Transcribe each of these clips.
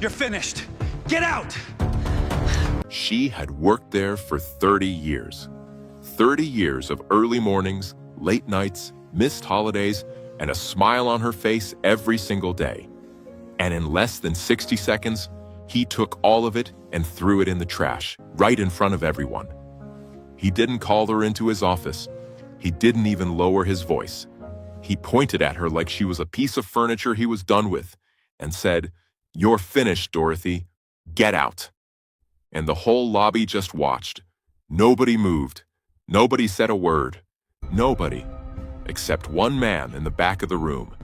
You're finished. Get out! She had worked there for 30 years. 30 years of early mornings, late nights, missed holidays, and a smile on her face every single day. And in less than 60 seconds, he took all of it and threw it in the trash, right in front of everyone. He didn't call her into his office. He didn't even lower his voice. He pointed at her like she was a piece of furniture he was done with and said, "You're finished, Dorothy. Get out." And the whole lobby just watched. Nobody moved. Nobody said a word. Nobody, except one man in the back of the room,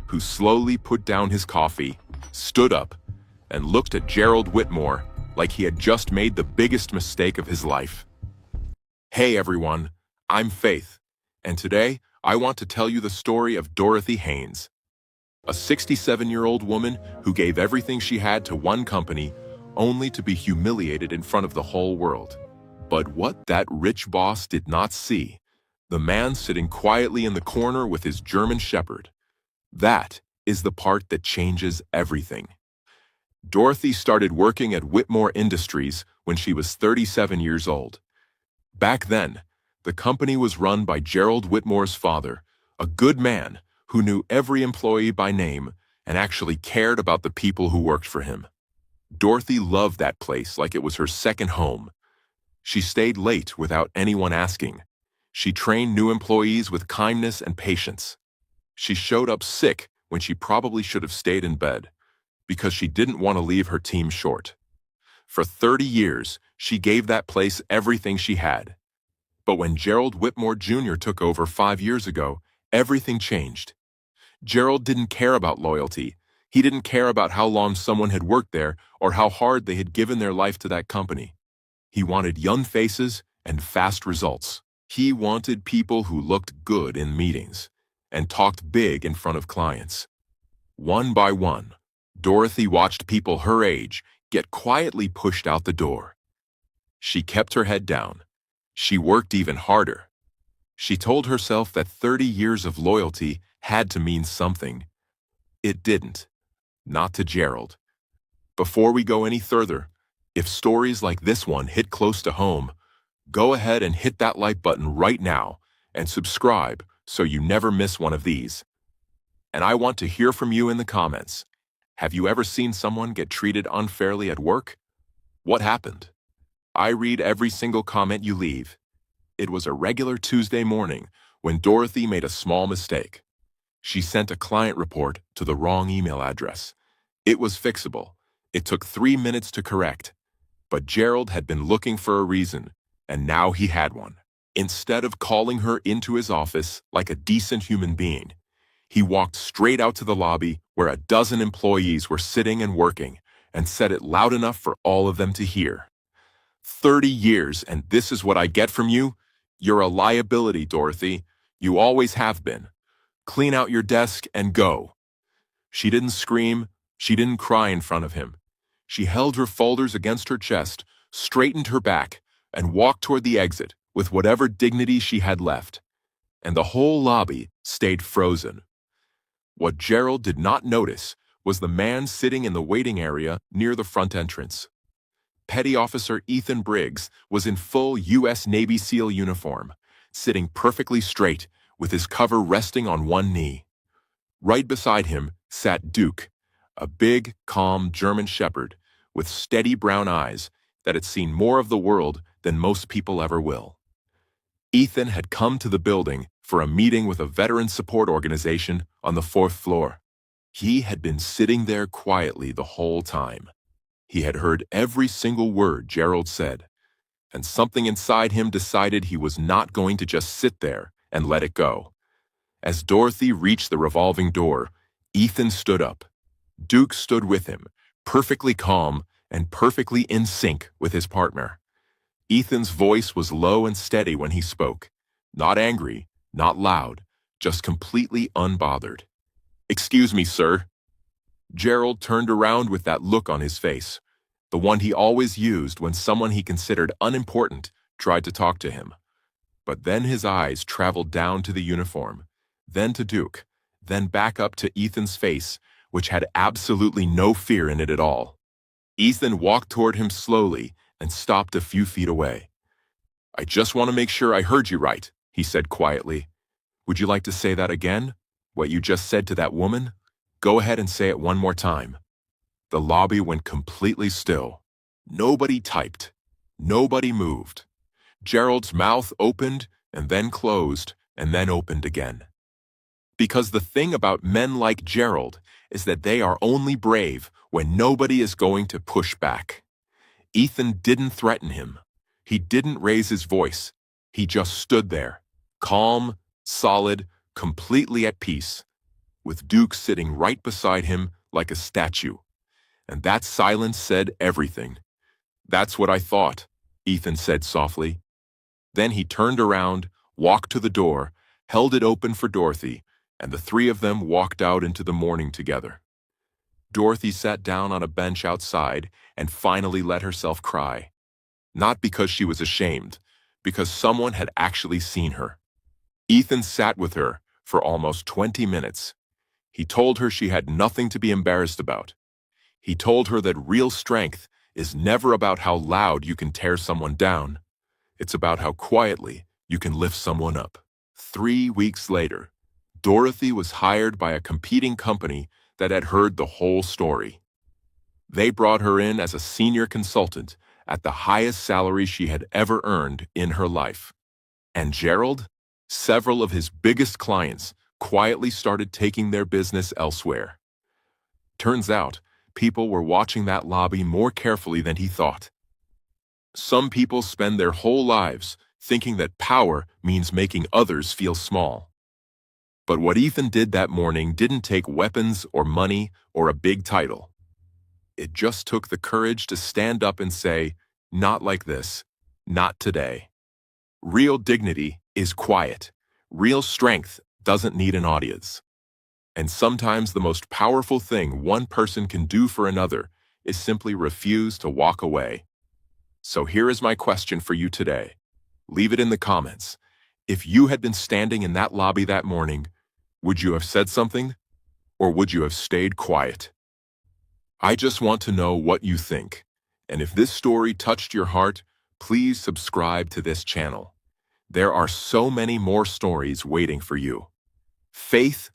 who slowly put down his coffee, stood up, and looked at Gerald Whitmore like he had just made the biggest mistake of his life. Hey everyone, I'm Faith, and today I want to tell you the story of Dorothy Haines, a 67-year-old woman who gave everything she had to one company only to be humiliated in front of the whole world. But what that rich boss did not see, the man sitting quietly in the corner with his German Shepherd, that is the part that changes everything. Dorothy started working at Whitmore Industries when she was 37 years old. Back then, the company was run by Gerald Whitmore's father, a good man who knew every employee by name and actually cared about the people who worked for him. Dorothy loved that place like it was her second home. She stayed late without anyone asking. She trained new employees with kindness and patience. She showed up sick when she probably should have stayed in bed because she didn't want to leave her team short. For 30 years, she gave that place everything she had. But when Gerald Whitmore Jr. took over 5 years ago, everything changed. Gerald didn't care about loyalty. He didn't care about how long someone had worked there or how hard they had given their life to that company. He wanted young faces and fast results. He wanted people who looked good in meetings and talked big in front of clients. One by one, Dorothy watched people her age get quietly pushed out the door. She kept her head down. She worked even harder. She told herself that 30 years of loyalty had to mean something. It didn't. Not to Gerald. Before we go any further, if stories like this one hit close to home, go ahead and hit that like button right now and subscribe so you never miss one of these. And I want to hear from you in the comments. Have you ever seen someone get treated unfairly at work? What happened? I read every single comment you leave. It was a regular Tuesday morning when Dorothy made a small mistake. She sent a client report to the wrong email address. It was fixable. It took 3 minutes to correct. But Gerald had been looking for a reason, and now he had one. Instead of calling her into his office like a decent human being, he walked straight out to the lobby where a dozen employees were sitting and working and said it loud enough for all of them to hear. 30 years, and this is what I get from you? You're a liability, Dorothy. You always have been. Clean out your desk and go. She didn't scream. She didn't cry in front of him. She held her folders against her chest, straightened her back, and walked toward the exit with whatever dignity she had left. And the whole lobby stayed frozen. What Gerald did not notice was the man sitting in the waiting area near the front entrance. Petty Officer Ethan Briggs was in full U.S. Navy SEAL uniform, sitting perfectly straight with his cover resting on one knee. Right beside him sat Duke, a big, calm German Shepherd with steady brown eyes that had seen more of the world than most people ever will. Ethan had come to the building for a meeting with a veteran support organization on the 4th floor. He had been sitting there quietly the whole time. He had heard every single word Gerald said, and something inside him decided he was not going to just sit there and let it go. As Dorothy reached the revolving door, Ethan stood up. Duke stood with him, perfectly calm and perfectly in sync with his partner. Ethan's voice was low and steady when he spoke, not angry, not loud, just completely unbothered. "Excuse me, sir." Gerald turned around with that look on his face, the one he always used when someone he considered unimportant tried to talk to him. But then his eyes traveled down to the uniform, then to Duke, then back up to Ethan's face, which had absolutely no fear in it at all. Ethan walked toward him slowly and stopped a few feet away. "I just want to make sure I heard you right," he said quietly. "Would you like to say that again? What you just said to that woman? Go ahead and say it one more time." The lobby went completely still. Nobody typed. Nobody moved. Gerald's mouth opened and then closed and then opened again. Because the thing about men like Gerald is that they are only brave when nobody is going to push back. Ethan didn't threaten him. He didn't raise his voice. He just stood there, calm, solid, completely at peace, with Duke sitting right beside him like a statue. And that silence said everything. "That's what I thought," Ethan said softly. Then he turned around, walked to the door, held it open for Dorothy, and the three of them walked out into the morning together. Dorothy sat down on a bench outside and finally let herself cry. Not because she was ashamed, because someone had actually seen her. Ethan sat with her for almost 20 minutes. He told her she had nothing to be embarrassed about. He told her that real strength is never about how loud you can tear someone down. It's about how quietly you can lift someone up. 3 weeks later, Dorothy was hired by a competing company that had heard the whole story. They brought her in as a senior consultant at the highest salary she had ever earned in her life. And Gerald, several of his biggest clients, quietly started taking their business elsewhere. Turns out, people were watching that lobby more carefully than he thought. Some people spend their whole lives thinking that power means making others feel small. But what Ethan did that morning didn't take weapons or money or a big title. It just took the courage to stand up and say, "Not like this, not today." Real dignity is quiet. Real strength doesn't need an audience. And sometimes the most powerful thing one person can do for another is simply refuse to walk away. So here is my question for you today. Leave it in the comments. If you had been standing in that lobby that morning, would you have said something? Or would you have stayed quiet? I just want to know what you think. And if this story touched your heart, please subscribe to this channel. There are so many more stories waiting for you. Faith